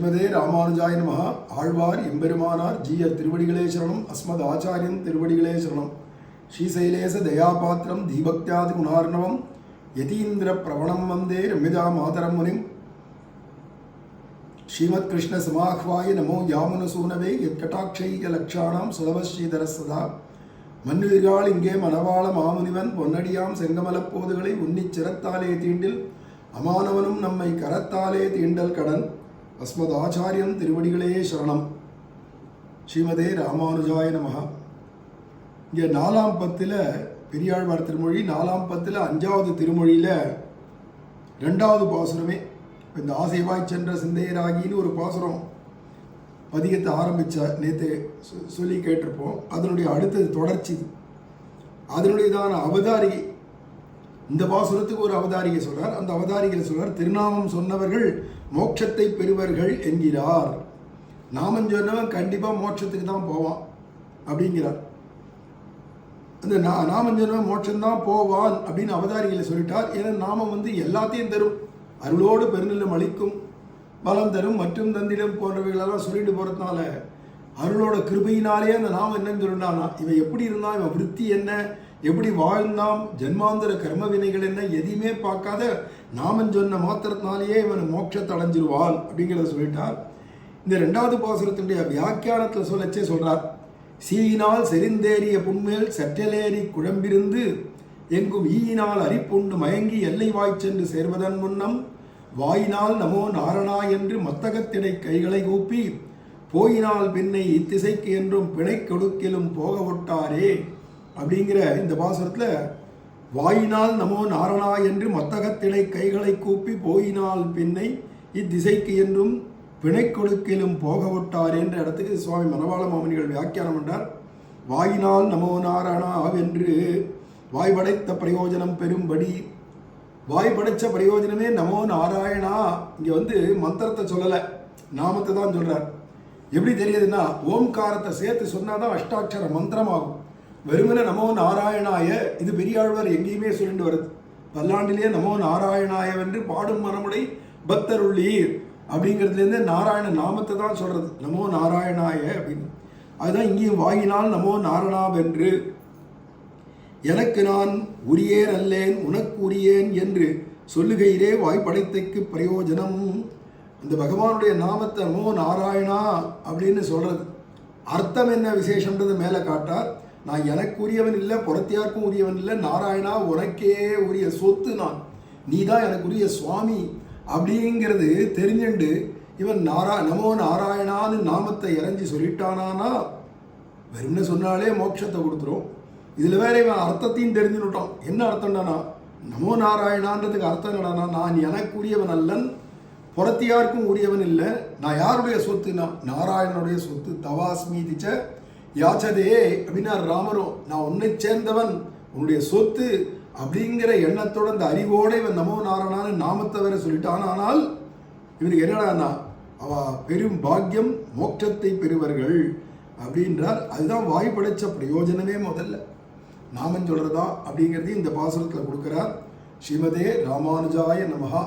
ஸ்ரீமதே ராமானுஜாய நமஹ. ஆழ்வார் எம்பெருமானார் ஜீயர் திருவடிகளே சரணம். அஸ்மத் ஆச்சாரியன் திருவடிகளே சரணம். ஸ்ரீசைலேச தயாபாத்திரம் தீபக்தியாதி குணார்ணவம் யதீந்திர பிரவணம் வந்தே ரம்யஜா மாதரம் முனிம். ஸ்ரீமத் கிருஷ்ண சமாஹ்வாய நமோ யாமுனசூனவே யத்கடாட்சைக லக்ஷாணாம் சுலபஸ்ரீதர சதா. மன்னுதிர்கால் இங்கே மணவாள மாமுனிவன் பொன்னடியாம் செங்கமலப் போதுகளை உன்னிச் சிரத்தாலே தீண்டில் அமானவனும் நம்மை கரத்தாலே தீண்டல் கடன். அஸ்மத் ஆச்சாரியன் திருவடிகளே சரணம். ஸ்ரீமதே ராமானுஜாய நமஹ. இங்கே 4ஆம் பத்தில் பெரியாழ்வார் திருமொழி, 4ஆம் பத்தில் 5வது திருமொழியில் 2வது பாசுரமே. இந்த ஆசைவாய் சென்ற சிந்தையராகின்னு ஒரு பாசுரம் பதிகத்தை ஆரம்பித்த நேற்று சொல்லி கேட்டிருப்போம். அதனுடைய அடுத்தது தொடர்ச்சி, அதனுடையதான அவதாரிகை. இந்த பாசுரத்துக்கு ஒரு அவதாரிகை சொல்றார். அந்த அவதாரிகளை சொல்றார், திருநாமம் சொன்னவர்கள் மோட்சத்தை பெறுவர்கள் என்கிறார். நாமம் சொன்னவன் கண்டிப்பாக மோட்சத்துக்கு தான் போவான் அப்படிங்கிறார். அந்த நாமம் சொன்னவன் மோட்சம்தான் போவான் அப்படின்னு அவதாரிகளை சொல்லிட்டார். ஏன்னா நாமம் எல்லாத்தையும் தரும், அருளோடு பெருநிலம் அளிக்கும், பலம் தரும் மற்றும் தந்திடம் போன்றவைகளெல்லாம் சொல்லிட்டு போகிறதுனால அருளோட கிருபையினாலே அந்த நாமம் என்னன்னு சொல்லிட்டானா, இவன் எப்படி இருந்தான், இவன் விருத்தி என்ன, எப்படி வாழ்ந்தான், ஜென்மாந்திர கர்ம வினைகள் என்ன, எதையுமே பார்க்காத நாமன் சொன்ன மாத்திரத்தினாலேயே இவன் மோட்சத்தை அடைஞ்சிருவான் அப்படிங்கிறத சொல்லிட்டார். இந்த 2வது பாசுரத்தினுடைய வியாக்கியானத்தில் சொல்லச்சே சொல்றார், சீயினால் செறிந்தேறிய புண்மேல் சற்றலேறி குழம்பிருந்து எங்கும் ஈயினால் அரிப்புண்டு மயங்கி எல்லை வாய்ச்சென்று சேர்வதன் முன்னம் வாயினால் நமோ நாரணா என்று மத்தகத்திடை கைகளை கூப்பி போயினால் பின்னை இத்திசைக்கு என்றும் பிணை கொடுக்கிலும் போக விட்டாரே அப்படிங்கிற இந்த பாசுரத்தில் வாயினால் நமோ நாரணா என்று மத்தகத்திடை கைகளை கூப்பி போயினால் பின்னை இத்திசைக்கு என்றும் பிணை கொடுக்கிலும் போக விட்டார் என்ற இடத்துக்கு சுவாமி மணவாள மாமுனிகள் வியாக்கியானம் என்றார். வாயினால் நமோ நாரணா என்று வாய் படைத்த பிரயோஜனம் பெறும்படி, வாய் படைச்ச பிரயோஜனமே நமோ நாராயணா. இங்கே மந்திரத்தை சொல்லலை, நாமத்தை தான் சொல்றார். எப்படி தெரியுதுன்னா, ஓம்காரத்தை சேர்த்து சொன்னாதான் அஷ்டாட்சர மந்திரமாகும். வெறுமனே நமோ நாராயணாய, இது பெரியாழ்வார் எங்கேயுமே சொல்லிட்டு வருது. பல்லாண்டிலேயே நமோ நாராயணாய என்று பாடும் மனமுடை பக்தருள்ளீர் அப்படிங்கிறதுலேருந்து நாராயண நாமத்தை தான் சொல்றது, நமோ நாராயணாய அப்படின்னு. அதுதான் இங்கேயும் வாயினால் நமோ நாரணாவென்று எனக்கு நான் உரியேன் அல்லேன் உனக்கு உரியேன் என்று சொல்லுகையிலே வாய்ப்படைத்தைக்கு பிரயோஜனம். அந்த பகவானுடைய நாமத்தை நமோ நாராயணா அப்படின்னு சொல்றது அர்த்தம் என்ன விசேஷன்றது மேலே காட்டார். நான் எனக்கு உரியவன் இல்லை, புறத்தியாருக்கும் உரியவன் இல்லை, நாராயணா உனக்கே உரிய சொத்து நான், நீ தான் எனக்கு உரிய சுவாமி அப்படிங்கிறது தெரிஞ்சுண்டு இவன் நமோ நாராயணான்னு நாமத்தை இறஞ்சி சொல்லிட்டானா வெறும்னு சொன்னாலே மோட்சத்தை கொடுத்துரும். இதில் வேற இவன் அர்த்தத்தையும் தெரிஞ்சுட்டான். என்ன அர்த்தம்டானா, நமோ நாராயணான்றதுக்கு அர்த்தம் என்னடானா, நான் எனக்கு உரியவன் அல்லன், புறத்தியாருக்கும் உரியவன் இல்லை, நான் யாருடைய சொத்துனா நாராயணனுடைய சொத்து. தவாஸ்மி திச்ச யாச்சதே அப்படின்னா ராமரும், நான் உன்னை சேர்ந்தவன், உன்னுடைய சொத்து அப்படிங்கிற எண்ணத்தோட அந்த அறிவோடு இவன் நமோ நாராயணான்னு நாமத்தை வேற சொல்லிட்டான். ஆனால் இவனுக்கு என்னடானா, அவ பெரும் பாக்கியம் மோட்சத்தை பெறுவர்கள் அப்படின்றார். அதுதான் வாய் படைச்ச பிரயோஜனமே முதல்ல நாமன் சொல்றதா அப்படிங்கிறதையும் இந்த பாசுரத்தில் கொடுக்கிறார். ஸ்ரீமதே ராமானுஜாய நமஹா.